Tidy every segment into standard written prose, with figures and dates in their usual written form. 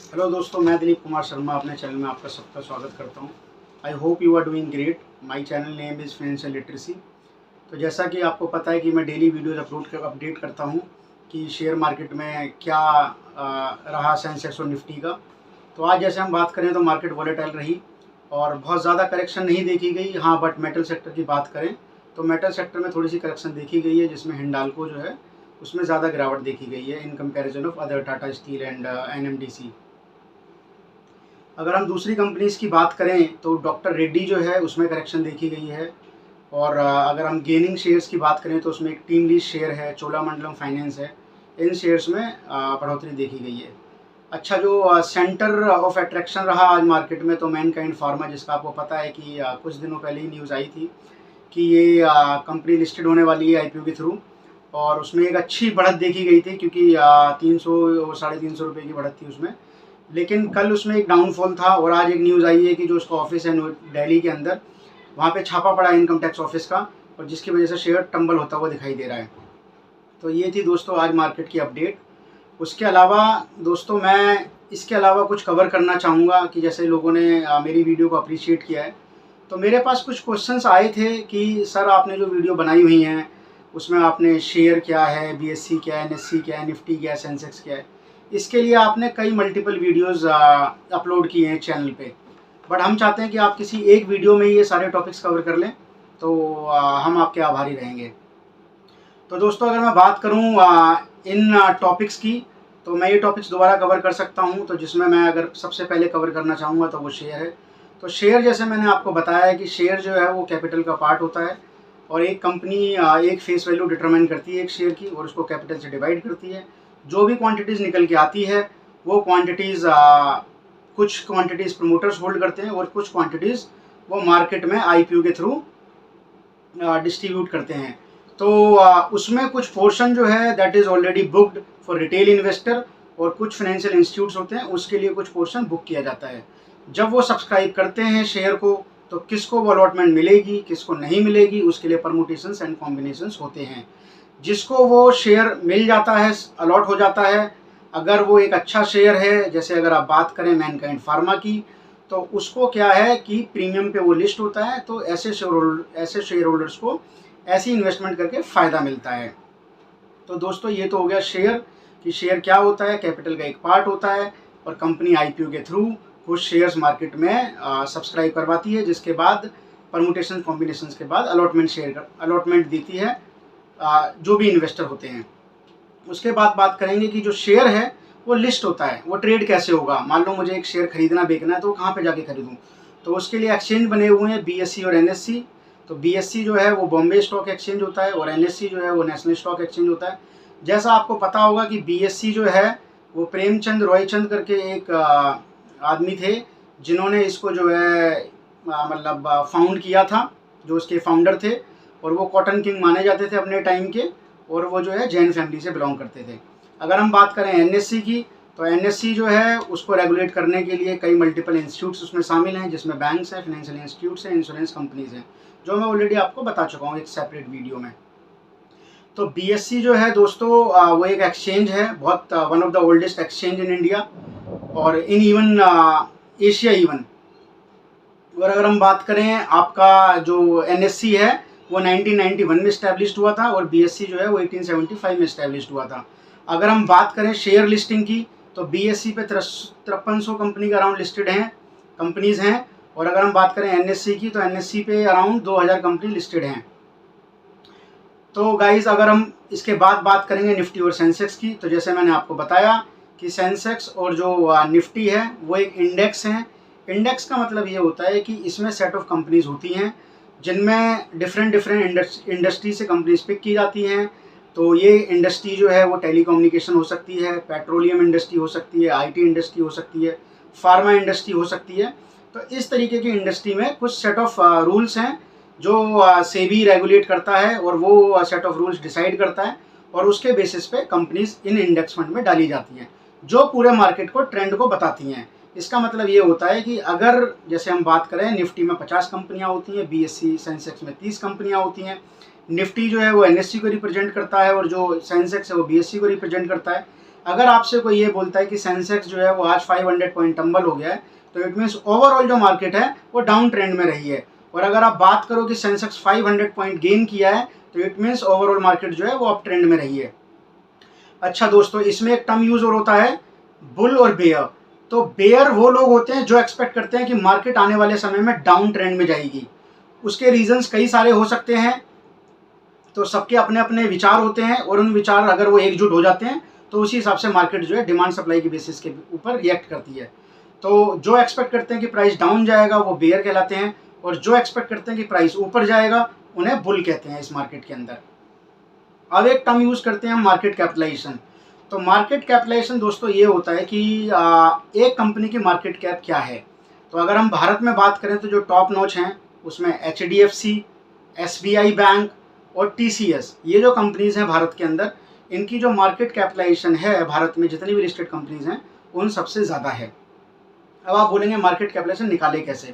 Hello दोस्तों, मैं दिलीप कुमार शर्मा अपने चैनल में आपका सबका स्वागत करता हूं। I hope you are doing great. My channel name is financial literacy. तो जैसा कि आपको पता है कि मैं डेली वीडियोज़ अपडेट करता हूं कि शेयर मार्केट में क्या रहा सेंसेक्स और निफ्टी का। तो आज जैसे हम बात करें तो मार्केट वॉलेटाइल रही और बहुत ज़्यादा करेक्शन नहीं देखी गई। हाँ, बट मेटल सेक्टर की बात करें तो मेटल सेक्टर में थोड़ी सी करेक्शन देखी गई है, जिसमें हिंडाल्को जो है उसमें ज़्यादा गिरावट देखी गई है in comparison of other Tata steel and NMDC। अगर हम दूसरी कंपनीज़ की बात करें तो डॉक्टर रेड्डी जो है उसमें करेक्शन देखी गई है। और अगर हम गेनिंग शेयर्स की बात करें तो उसमें एक टीम लीज शेयर है, चोलामंडलम फाइनेंस है, इन शेयर्स में बढ़ोतरी देखी गई है। अच्छा, जो सेंटर ऑफ अट्रैक्शन रहा आज मार्केट में तो मैनकाइंड फार्मा, जिसका आपको पता है कि कुछ दिनों पहले ही न्यूज़ आई थी कि ये कंपनी लिस्टेड होने वाली है IPO के थ्रू। और उसमें एक अच्छी बढ़त देखी गई थी क्योंकि 300 और 350 रुपये की बढ़त थी उसमें। लेकिन कल उसमें एक डाउनफॉल था और आज एक न्यूज़ आई है कि जो उसका ऑफिस है दिल्ली के अंदर, वहाँ पे छापा पड़ा इनकम टैक्स ऑफिस का, और जिसकी वजह से शेयर टंबल होता हुआ दिखाई दे रहा है। तो ये थी दोस्तों आज मार्केट की अपडेट। उसके अलावा दोस्तों मैं इसके अलावा कुछ कवर करना चाहूँगा कि जैसे लोगों ने मेरी वीडियो को अप्रिशिएट किया है, तो मेरे पास कुछ क्वेश्चंस आए थे कि सर आपने जो वीडियो बनाई हुई हैं उसमें आपने शेयर क्या है, BSE क्या है, NSE क्या है, निफ्टी क्या है, सेंसेक्स क्या है, इसके लिए आपने कई मल्टीपल वीडियोस अपलोड किए हैं चैनल पे। बट हम चाहते हैं कि आप किसी एक वीडियो में ये सारे टॉपिक्स कवर कर लें, तो हम आपके आभारी रहेंगे। तो दोस्तों अगर मैं बात करूं इन टॉपिक्स की, तो मैं ये टॉपिक्स दोबारा कवर कर सकता हूं। तो जिसमें मैं अगर सबसे पहले कवर करना चाहूँगा तो वो शेयर है। तो शेयर, जैसे मैंने आपको बताया है कि शेयर जो है वो कैपिटल का पार्ट होता है और एक कंपनी एक फेस वैल्यू डिटरमाइन करती है एक शेयर की और उसको कैपिटल से डिवाइड करती है। जो भी क्वांटिटीज़ निकल के आती है वो क्वांटिटीज़ कुछ क्वांटिटीज़ प्रमोटर्स होल्ड करते हैं और कुछ क्वांटिटीज़ वो मार्केट में IPO के थ्रू डिस्ट्रीब्यूट करते हैं। तो उसमें कुछ पोर्शन जो है that is already booked for retail investor, और कुछ फाइनेंशियल इंस्टीट्यूट्स होते हैं उसके लिए कुछ पोर्शन बुक किया जाता है। जब वो सब्सक्राइब करते हैं शेयर को तो किसको वो अलॉटमेंट मिलेगी, किसको नहीं मिलेगी, उसके लिए परमुटेशंस एंड कॉम्बिनेशंस होते हैं। जिसको वो शेयर मिल जाता है, अलॉट हो जाता है, अगर वो एक अच्छा शेयर है, जैसे अगर आप बात करें मैनकाइंड फार्मा की, तो उसको क्या है कि प्रीमियम पे वो लिस्ट होता है, तो ऐसे शेयर होल्डर्स को ऐसी इन्वेस्टमेंट करके फ़ायदा मिलता है। तो दोस्तों ये तो हो गया शेयर, कि शेयर क्या होता है, कैपिटल का एक पार्ट होता है और कंपनी IPO के थ्रू कुछ शेयर्स मार्केट में सब्सक्राइब करवाती है, जिसके बाद परमुटेशन कॉम्बिनेशंस के बाद अलॉटमेंट देती है जो भी इन्वेस्टर होते हैं। उसके बाद बात करेंगे कि जो शेयर है वो लिस्ट होता है, वो ट्रेड कैसे होगा। मान लो मुझे एक शेयर खरीदना बेचना है तो कहाँ पे जाके खरीदूँ, तो उसके लिए एक्सचेंज बने हुए हैं BSE और NSE। तो BSE जो है वो बॉम्बे स्टॉक एक्सचेंज होता है और NSE जो है वो नेशनल स्टॉक एक्सचेंज होता है। जैसा आपको पता होगा कि BSE जो है वो प्रेमचंद रॉयचंद करके एक आदमी थे जिन्होंने इसको जो है मतलब फाउंड किया था, जो उसके फाउंडर थे, और वो कॉटन किंग माने जाते थे अपने टाइम के, और वो जो है जैन फैमिली से बिलोंग करते थे। अगर हम बात करें NSE की, तो NSE जो है उसको रेगुलेट करने के लिए कई मल्टीपल इंस्टीट्यूट्स उसमें शामिल हैं, जिसमें बैंक्स हैं, फाइनेंशियल इंस्टीट्यूट्स हैं, इंश्योरेंस कंपनीज हैं, जो मैं ऑलरेडी आपको बता चुका हूँ एक सेपरेट वीडियो में। तो BSE जो है दोस्तों वो एक एक्सचेंज है, बहुत one of the oldest exchange in India और इन इवन एशिया इवन। और अगर हम बात करें आपका जो NSE है वो 1991 में इस्टेब्लिश हुआ था और BSE जो है वो 1875 में इस्टेब्लिश हुआ था। अगर हम बात करें शेयर लिस्टिंग की, तो BSE पे 5300 कंपनी के अराउंड लिस्टेड हैं, कंपनीज हैं। और अगर हम बात करें NSE की, तो NSE पे अराउंड 2000 कंपनी लिस्टेड हैं। तो गाइज अगर हम इसके बाद बात करेंगे निफ्टी और सेंसेक्स की, तो जैसे मैंने आपको बताया कि सेंसेक्स और जो निफ्टी है वो एक इंडेक्स है। इंडेक्स का मतलब ये होता है कि इसमें सेट ऑफ कंपनीज होती हैं जिनमें डिफरेंट इंडस्ट्री से कंपनीज पिक की जाती हैं। तो ये इंडस्ट्री जो है वो टेलीकम्युनिकेशन हो सकती है, पेट्रोलियम इंडस्ट्री हो सकती है, IT इंडस्ट्री हो सकती है, फार्मा इंडस्ट्री हो सकती है। तो इस तरीके की इंडस्ट्री में कुछ सेट ऑफ रूल्स हैं जो सेबी रेगुलेट करता है और वो सेट ऑफ रूल्स डिसाइड करता है, और उसके बेसिस पे कंपनीज इन इंडेक्स फंड में डाली जाती हैं जो पूरे मार्केट को ट्रेंड को बताती हैं। इसका मतलब ये होता है कि अगर जैसे हम बात करें निफ्टी में 50 कंपनियां होती हैं, BSE सेंसेक्स में 30 कंपनियां होती हैं। निफ्टी जो है वो NSE को रिप्रेजेंट करता है और जो सेंसेक्स है वो BSE को रिप्रेजेंट करता है। अगर आपसे कोई ये बोलता है कि सेंसेक्स जो है वो आज 500 पॉइंट टम्बल हो गया है, तो इट मीन्स ओवरऑल जो मार्केट है वो डाउन ट्रेंड में रही है। और अगर आप बात करो कि सेंसेक्स 500 पॉइंट गेन किया है, तो इट मीन्स ओवरऑल मार्केट जो है वो अप ट्रेंड में रही है। अच्छा दोस्तों, इसमें एक टर्म यूज और होता है बुल और बेयर। तो बेयर वो लोग होते हैं जो एक्सपेक्ट करते हैं कि मार्केट आने वाले समय में डाउन ट्रेंड में जाएगी। उसके रीजंस कई सारे हो सकते हैं, तो सबके अपने अपने विचार होते हैं, और उन विचार अगर वो एकजुट हो जाते हैं तो उसी हिसाब से मार्केट जो है डिमांड सप्लाई की बेसिस के ऊपर रिएक्ट करती है। तो जो एक्सपेक्ट करते हैं कि प्राइस डाउन जाएगा वो बेयर कहलाते हैं, और जो एक्सपेक्ट करते हैं कि प्राइस ऊपर जाएगा उन्हें बुल कहते हैं इस मार्केट के अंदर। अब एक टर्म यूज करते हैं हम मार्केट कैपिटलाइजेशन। तो मार्केट कैपिटलाइजेशन दोस्तों ये होता है कि एक कंपनी की मार्केट कैप क्या है। तो अगर हम भारत में बात करें तो जो टॉप नॉच हैं उसमें HDFC, SBI बैंक और TCS, ये जो कंपनीज हैं भारत के अंदर, इनकी जो मार्केट कैपिटलाइजेशन है भारत में जितनी भी लिस्टेड कंपनीज हैं उन सबसे ज़्यादा है। अब आप बोलेंगे मार्केट कैपिटलाइजेशन निकाले कैसे।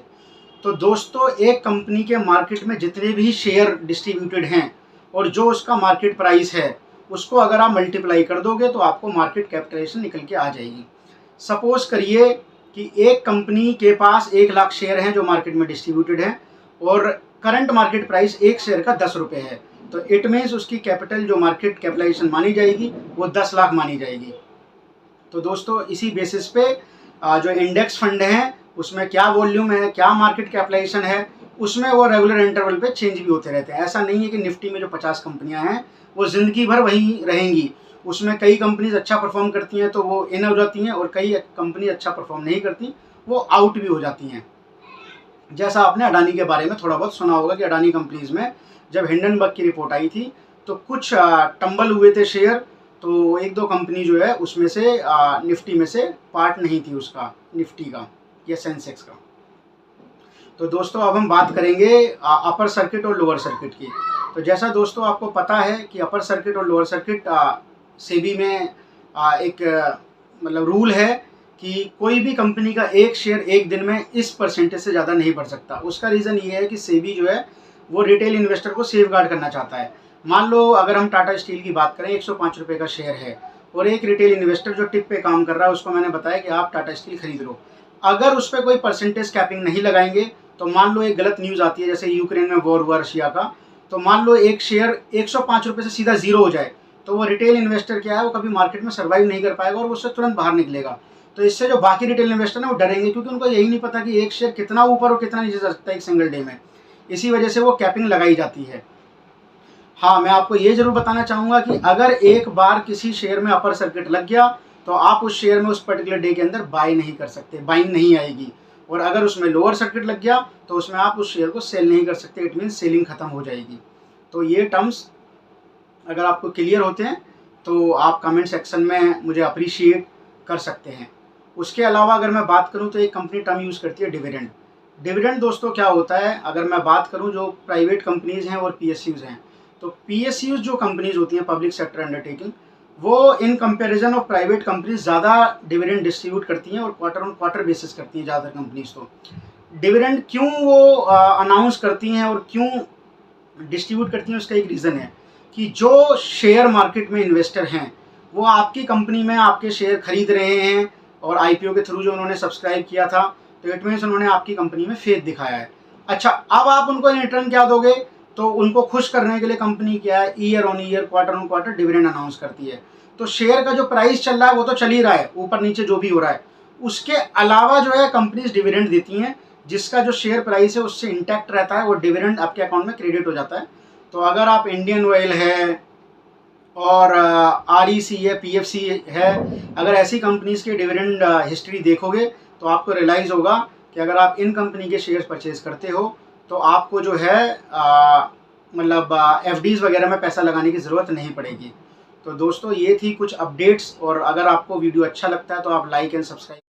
तो दोस्तों, एक कंपनी के मार्केट में जितने भी शेयर डिस्ट्रीब्यूटेड हैं और जो उसका मार्केट प्राइस है, उसको अगर आप मल्टीप्लाई कर दोगे तो आपको मार्केट कैपिटलाइजेशन निकल के आ जाएगी। सपोज करिए कि एक कंपनी के पास 1 लाख शेयर हैं जो मार्केट में डिस्ट्रीब्यूटेड हैं, और करंट मार्केट प्राइस एक शेयर का 10 रुपये है, तो इट मीन्स उसकी कैपिटल जो मार्केट कैपिटलाइजेशन मानी जाएगी वो 10 लाख मानी जाएगी। तो दोस्तों, इसी बेसिस पे जो इंडेक्स फंड हैं उसमें क्या वॉल्यूम है, क्या मार्केट कैपिटलाइजेशन है, उसमें वो रेगुलर इंटरवल पे चेंज भी होते रहते हैं। ऐसा नहीं है कि निफ्टी में जो 50 कंपनियां हैं वो ज़िंदगी भर वही रहेंगी। उसमें कई कंपनीज अच्छा परफॉर्म करती हैं तो वो इन हो जाती हैं, और कई कंपनी अच्छा परफॉर्म नहीं करती, वो आउट भी हो जाती हैं। जैसा आपने अडानी के बारे में थोड़ा बहुत सुना होगा कि अडानी कंपनीज में जब हिंडनबर्ग की रिपोर्ट आई थी तो कुछ टंबल हुए थे शेयर, तो 1-2 कंपनी जो है उसमें से निफ्टी में से पार्ट नहीं थी उसका, निफ्टी का या सेंसेक्स का। तो दोस्तों, अब हम बात करेंगे अपर सर्किट और लोअर सर्किट की। तो जैसा दोस्तों आपको पता है कि अपर सर्किट और लोअर सर्किट सेबी में एक मतलब रूल है कि कोई भी कंपनी का एक शेयर एक दिन में इस परसेंटेज से ज़्यादा नहीं बढ़ सकता। उसका रीज़न ये है कि सेबी जो है वो रिटेल इन्वेस्टर को सेफ गार्ड करना चाहता है। मान लो अगर हम टाटा स्टील की बात करें, 105 रुपये का शेयर है, और एक रिटेल इन्वेस्टर जो टिप पे काम कर रहा है उसको मैंने बताया कि आप टाटा स्टील खरीद लो। अगर उस पर कोई परसेंटेज कैपिंग नहीं लगाएंगे तो मान लो एक गलत न्यूज़ आती है, जैसे यूक्रेन में वॉर हुआ रशिया का, तो मान लो एक शेयर 105 रुपये से सीधा ज़ीरो हो जाए, तो वो रिटेल इन्वेस्टर क्या है, वो कभी मार्केट में सर्वाइव नहीं कर पाएगा और वो उससे तुरंत बाहर निकलेगा। तो इससे जो बाकी रिटेल इन्वेस्टर हैं वो डरेंगे, क्योंकि उनको यही नहीं पता कि एक शेयर कितना ऊपर और कितना नीचे जा सकता है एक सिंगल डे में। इसी वजह से वो कैपिंग लगाई जाती है। हाँ, मैं आपको ये जरूर बताना चाहूँगा कि अगर एक बार किसी शेयर में अपर सर्किट लग गया तो आप उस शेयर में उस पर्टिकुलर डे के अंदर बाय नहीं कर सकते, बाइंग नहीं आएगी। और अगर उसमें लोअर सर्किट लग गया तो उसमें आप उस शेयर को सेल नहीं कर सकते, इट मीन सेलिंग खत्म हो जाएगी। तो ये टर्म्स अगर आपको क्लियर होते हैं तो आप कमेंट सेक्शन में मुझे अप्रिशिएट कर सकते हैं। उसके अलावा अगर मैं बात करूं तो एक कंपनी टर्म यूज़ करती है डिविडेंड। डिविडेंड दोस्तों क्या होता है, अगर मैं बात करूं जो प्राइवेट कंपनीज़ हैं और PSUs हैं, तो PSUs जो कंपनीज़ होती हैं, पब्लिक सेक्टर अंडरटेकिंग, वो in comparison of private companies ज़्यादा डिविडेंड डिस्ट्रीब्यूट करती हैं और क्वार्टर ऑन क्वार्टर बेसिस करती हैं ज़्यादातर कंपनीज। तो डिविडेंड क्यों वो अनाउंस करती हैं और क्यों डिस्ट्रीब्यूट करती हैं, उसका एक रीज़न है कि जो शेयर मार्केट में इन्वेस्टर हैं वो आपकी कंपनी में आपके शेयर खरीद रहे हैं, और IPO के थ्रू जो उन्होंने सब्सक्राइब किया था, तो इट मीन्स उन्होंने आपकी कंपनी में फेथ दिखाया है। अच्छा, अब आप उनको इन रिटर्न क्या दोगे, तो उनको खुश करने के लिए कंपनी क्या है, year on year, quarter on quarter dividend announce करती है। तो शेयर का जो प्राइस चल रहा है वो तो चल ही रहा है, ऊपर नीचे जो भी हो रहा है, उसके अलावा जो है कंपनीज डिविडेंड देती हैं, जिसका जो शेयर प्राइस है उससे इंटैक्ट रहता है, वो डिविडेंड आपके अकाउंट में क्रेडिट हो जाता है। तो अगर आप इंडियन ऑयल है और REC है, PFC है, अगर ऐसी कंपनीज के डिविडेंड हिस्ट्री देखोगे तो आपको रियलाइज़ होगा कि अगर आप इन कंपनी के शेयर्स परचेज करते हो तो आपको जो है मतलब FDs वगैरह में पैसा लगाने की ज़रूरत नहीं पड़ेगी। तो दोस्तों, ये थी कुछ अपडेट्स, और अगर आपको वीडियो अच्छा लगता है तो आप लाइक एंड सब्सक्राइब